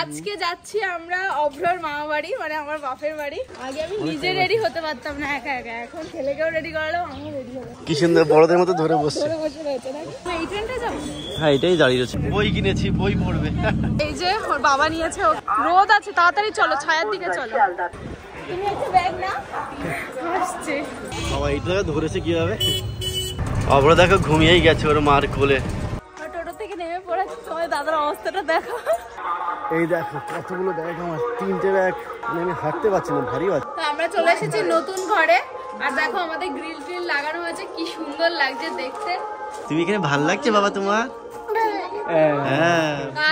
আজকে যাচ্ছি আমরা অভ্রর মামা বাড়ি, মানে আমার বাপের বাড়ি। আগে আমি নিজে রেডি হতে পারতাম না একা একা, এখন ছেলেকেও রেডি করালাম, আমিও রেডি হলাম। কি সুন্দর বড়দের মতো ধরে বসে রয়েছে নাকি? এই ট্রেনটা যাবো? হ্যাঁ, এটাই দাঁড়িয়ে রয়েছে। বই কিনেছি, বই পড়বে। এই যে ওর বাবা নিয়েছে, রোদ আছে, তাড়াতাড়ি চলো, ছায়ার দিকে চলো। তুমি একটা ব্যাগ না আসছে বাবা, এইটা ধরেছে কিভাবে? অভ্র দেখো ঘুমিয়েই গেছে ওর মার কোলে। টোটো থেকে নেমে পড়েছে, তোমার দাদার অবস্থাটা দেখো। এই দেখো কতগুলো ব্যাগ, আমার 3টে ব্যাগ, আমি হাঁটতে পারছি না, ভারী আছে। তো আমরা চলে এসেছি নতুন ঘরে, আর দেখো আমাদের গ্রিল ট্রিল লাগানো হয়েছে, কি সুন্দর লাগছে দেখতে। তুমি এখানে ভালো লাগছে বাবা তোমার?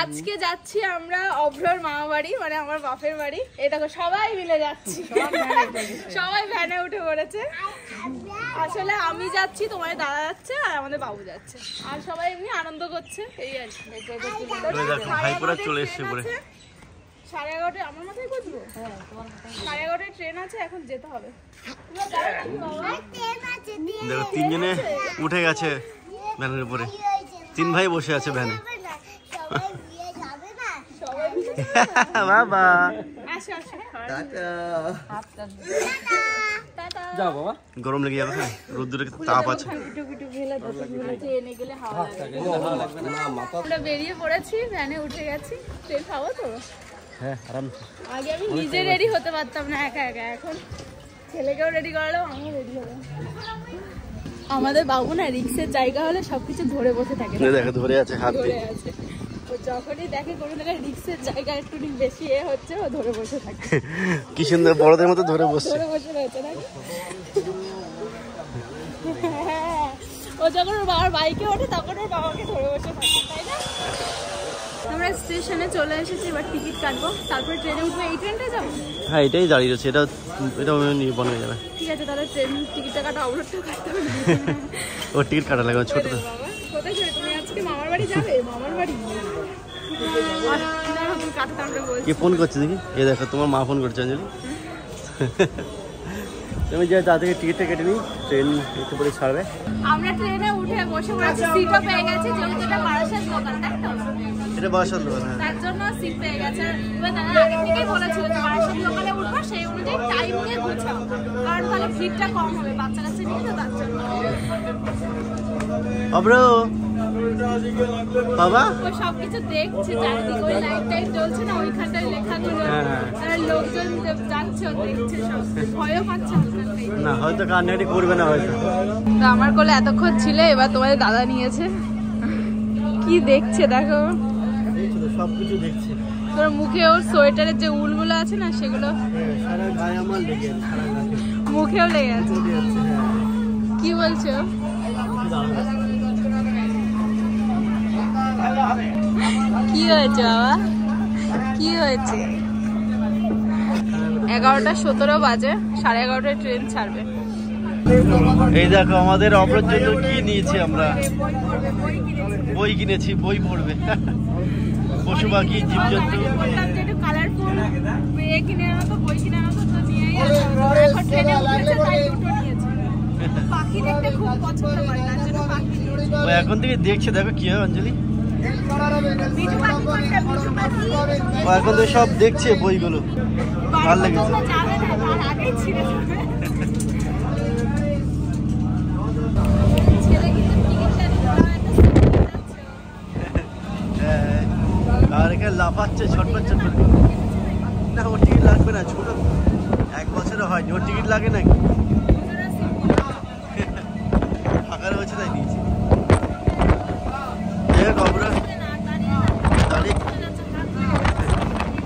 আজকে যাচ্ছি আমরা অভ্রর মামা বাড়ি, মানে আমার বাপের বাড়ি। এই দেখো সবাই মিলে যাচ্ছি, সবাই ভ্যানে উঠে পড়েছে। আসলে আমি যাচ্ছি, তোমার দাদা যাচ্ছে, আর আমাদের বাবু যাচ্ছে, আর সবাই এমনি আনন্দ করছে। এই আর চলে এসছে পরে 11:30 আমার মাথায় বসবো। 11:30 ট্রেন আছে, এখন যেতে হবে। দেখো 3 জনে উঠে গেছে ভ্যানের উপরে, 3 ভাই বসে আছে ভ্যানে। বাবা যাও বাবা, গরম লেগে যাবে, রোদ্দুরের তাপ আছে। আমরা বেরিয়ে পড়েছি, ভ্যানে উঠে গেছি। ট্রেন খাবো তো? হ্যাঁ, আরাম। আগে আমি নিজে রেডি হতে পারতাম না একা একা, এখন ছেলেকেও রেডি করালাম, আমিও রেডি হলাম। আমাদের বাবু না রিক্সের জায়গা হলে সবকিছু ধরে বসে থাকে, দেখো ধরে আছে, হাত ধরে আছে। ও যখনই দেখে কোনো জায়গায় রিক্সের জায়গা একটু বেশি হচ্ছে, ও ধরে বসে থাকে। কি সুন্দর বড়দের মতো ধরে বসে রয়েছে নাকি? ও যখন ওর বাবার বাইকে ওঠে তখন ওর বাবাকে ধরে বসে থাকে, তাই না? আমরা স্টেশনে চলে এসেছি, এবার টিকিট কাটবো, তারপরে ট্রেনে উঠবো। এই ট্রেনটা যাবো? হ্যাঁ, এটাই দাঁড়িয়ে রয়েছে, এটা নির্বন হয়ে যাবে। ঠিক আছে, তাহলে ট্রেন টিকিটটা কাটা, অবরোধটা কাটতে হবে। ওর টিকিট কাটা লাগবে, ছোট তো। কোথায় যাবে তুমি? আজকে মামার বাড়ি যাবে? মামার বাড়ি কি ফোন করছে দেখি? এ দেখো তোমার মা ফোন করছে অঞ্জলি। তুমি যাই তাড়াতাড়ি টিকিটটা কেটে নিই, ট্রেন একটু পরে ছাড়বে। আমরা ট্রেনে উঠে বসে পড়েছি, সিটও পেয়ে গেছি, যেহেতু এটা বারাসাত লোকাল, তাই তো? এটা বারাসাত লোকাল, হ্যাঁ। তার জন্য সিট পেয়ে গেছে। এবার দাদা আগে থেকেই বলেছিল যে বারাসাত লোকালে উঠবো, সেই অনুযায়ী টাইম নিয়ে গুছাবো, কারণ তাহলে ভিড়টা কম হবে, বাচ্চা কাছে নিয়ে, তো তার জন্য। অভ্র বাবা ও সবকিছু দেখছে, চারিদিকে ওই লাইট টাইট জ্বলছে না, ওইখানটায় লেখাগুলো, আর লোকজন যাচ্ছে, ও দেখছে, সব ভয়ও পাচ্ছে না, হয়তো কান্নাকাটি করবে না হয়তো। তো আমার কোলে এতক্ষণ ছিল, এবার তোমাদের দাদা নিয়েছে। কি দেখছে দেখো, সবকিছু দেখছে। তোর মুখে ওর সোয়েটারের যে উলগুলো আছে না, সেগুলো সারা গায়ে আমার লেগে আছে, সারা গায়ে মুখেও লেগে আছে। কি বলছো? কি হয়েছে বাবা, কি হয়েছে? 11:17 বাজে, 11:30 ট্রেন ছাড়বে। এই দেখো আমাদের অভ্রের জন্য কি নিয়েছি আমরা, বই কিনেছি, বই পড়বে। পশু পাখি, জীবজন্তু। এখন থেকে দেখছে, দেখো কি হয় অঞ্জলি, ও এখন থেকে সব দেখছে বইগুলো, ভালো লেগেছে। আর এখানে লাফাচ্ছে ছটপট ছটপট। না, ওর টিকিট লাগবে না, ছোট 1 বছরও হয়নি, ওর টিকিট লাগে নাকি? ফাঁকা রয়েছে তাই নিয়েছি।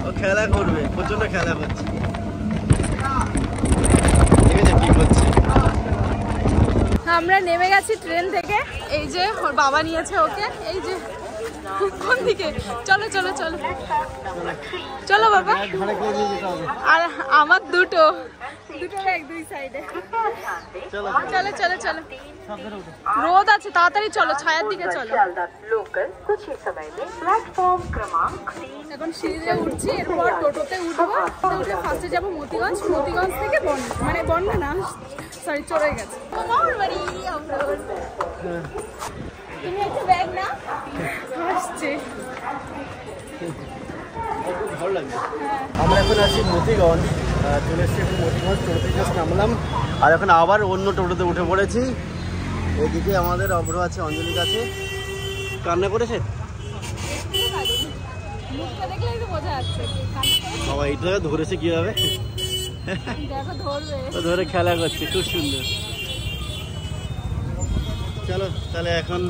ও খেলা করবে, প্রচন্ড খেলা করছে, কি করছে। আমরা নেমে গেছি ট্রেন থেকে, এই যে ওর বাবা নিয়েছে ওকে, এই যে কোন দিকে, চলো চলো চলো চলো বাবা। আর আমার দুটো ব্যাগ দুই সাইডে, চলো চলো চলো, রোদ আছে, তাড়াতাড়ি চলো, ছায়ার দিকে চলো। এখন সিঁড়িতে উঠছি, এরপর টোটোতে উঠবো, উঠে ফার্স্টে যাবো মতিগঞ্জ, মতিগঞ্জ থেকে বনগা না, সরি চলে গেছে মামার বাড়ি। তুমি একটা ব্যাগ না আসছে, ভালো লাগবে। আমরা এখন আছি মতিগঞ্জ, চলে এসেছি এখন মতিগঞ্জ, টোটো থেকে জাস্ট নামলাম আর এখন আবার অন্য টোটোতে উঠে পড়েছি। এদিকে আমাদের অভ্র আছে, অঞ্জলি কাছে। কান্না করেছে বাবা, এইটা ধরেছে কিভাবে, ধরে খেলা করছে, খুব সুন্দর। চলো তাহলে এখন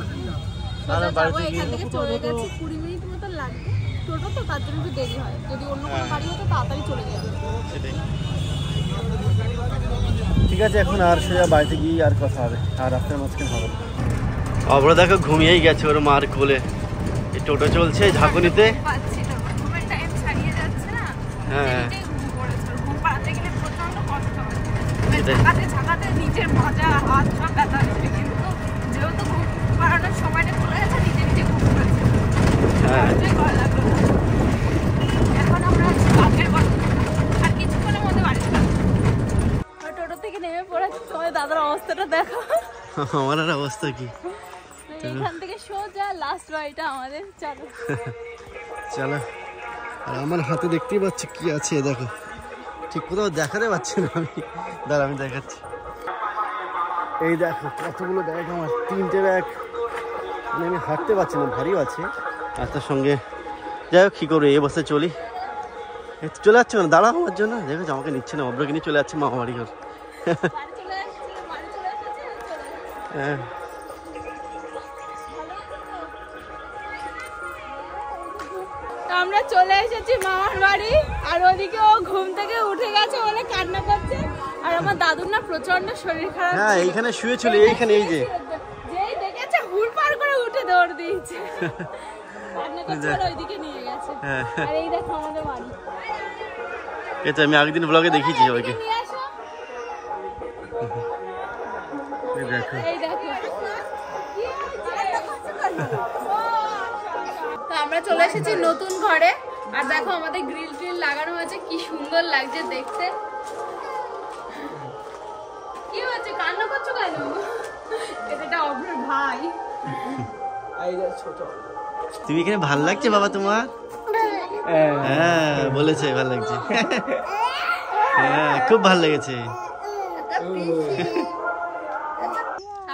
এখান থেকে চলে গেছি 20 মিনিট মতো লাগবে, টোটো তো তার জন্য একটু দেরি হয়, যদি অন্য কোনো গাড়ি হতো তাড়াতাড়ি চলে যাবে। সেটাই, ঠিক আছে এখন আর সোজা বাড়িতে গিয়ে আর কথা হবে, আর রাস্তার মাঝখানে হবে। অভ্র দেখো ঘুমিয়েই গেছে ওর মার কোলে, এই টোটো চলছে ঝাঁকুনিতে। হ্যাঁ নিজের মজা হাত সব ব্যথা হচ্ছে, কিন্তু যেহেতু ঘুম পাড়ানোর সময়টা চলে গেছে নিজে নিজে ঘুম পড়েছে। এখন আমরা বাঘের বাড়ি, আর কিছুক্ষণের মধ্যে বাড়ি টোটো থেকে নেমে পড়েছে। তোমার দাদার অবস্থাটা দেখো। আমার আর অবস্থা কি, এখান থেকে সোজা লাস্ট বাড়িটা আমাদের। চলো চলো। আর আমার হাতে দেখতেই পাচ্ছি কি আছে, দেখো ঠিক কোথাও দেখাতে পাচ্ছি না আমি, দাঁড়া আমি দেখাচ্ছি। এই দেখো কতগুলো ব্যাগ, আমার 3টে ব্যাগ, মানে আমি হাঁটতে পারছি না, ভারী আছে। আর তার সঙ্গে যাই হোক কী করবো, এই অবস্থায় চলি। চলে যাচ্ছে না, দাঁড়া আমার জন্য, দেখো আমাকে নিচ্ছে না, অভ্রকে নিয়ে চলে যাচ্ছে মামা বাড়ি ঘর। হ্যাঁ আমরা চলে এসেছি মামার বাড়ি, আর ওদিকে ও ঘুম থেকে উঠে গেছে বলে কান্না করছে, আর আমার দাদুর না প্রচন্ড শরীর খারাপ। হ্যাঁ এইখানে শুয়েছিল, এইখানে এই যে যেই দেখেছে হুড় পার করে উঠে দৌড় দিয়েছে, কান্না করছে আর ওইদিকে নিয়ে গেছে। আর এই দেখো আমাদের বাড়ি, এটা আমি আগের দিন ব্লগে দেখিয়েছি সবাইকে। এই দেখো, এই দেখো তো আমরা চলে এসেছি নতুন ঘরে, আর দেখো আমাদের গ্রিল ট্রিল লাগানো হয়েছে, কি সুন্দর লাগছে দেখতে। কি হচ্ছে, কান্না করছো কেন? এটা অভ্রের ভাই। তুমি এখানে ভালো লাগছে বাবা তোমার? হ্যাঁ বলেছে ভালো লাগছে, হ্যাঁ খুব ভালো লেগেছে।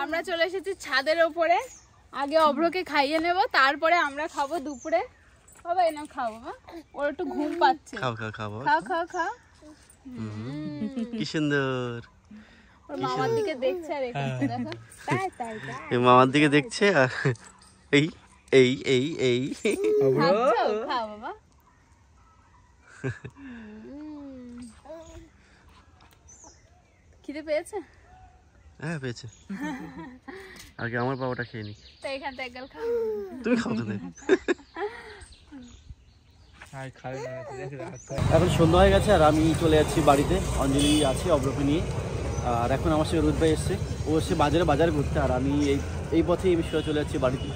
আমরা চলে এসেছি ছাদের ওপরে, আগে অভ্রকে খাইয়ে নেব, তারপরে আমরা খাবো দুপুরে। বাবা এনে খাবো, ওর একটু ঘুম পাচ্ছে। খাও খাও খাবো, খাও খাও খাও। কি সুন্দর, ওর মামার দিকে দেখছে, আর দেখো তাই তাই এই মামার দিকে দেখছে, আর এই এই এই এই খাও বাবা। খিদে পেয়েছে? হ্যাঁ পেয়েছে, আগে আমার বাবাটা খেয়ে নি, তো এখান থেকে একগাল খাও। তুমি খাও খেতে। এখন সন্ধ্যা হয়ে গেছে আর আমি চলে যাচ্ছি বাড়িতে, অঞ্জলি আছে অভ্রকে নিয়ে। আর এখন আমার সঙ্গে রোহিত ভাই এসছে, ও এসে বাজারে ঘুরতে, আর আমি এই পথেই আমি চলে যাচ্ছি বাড়িতে,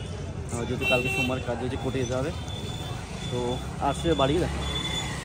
যেহেতু কালকে সোমবার কাজ হয়েছে, কোর্টে যেতে হবে। তো আসছে বাড়ি দেখো।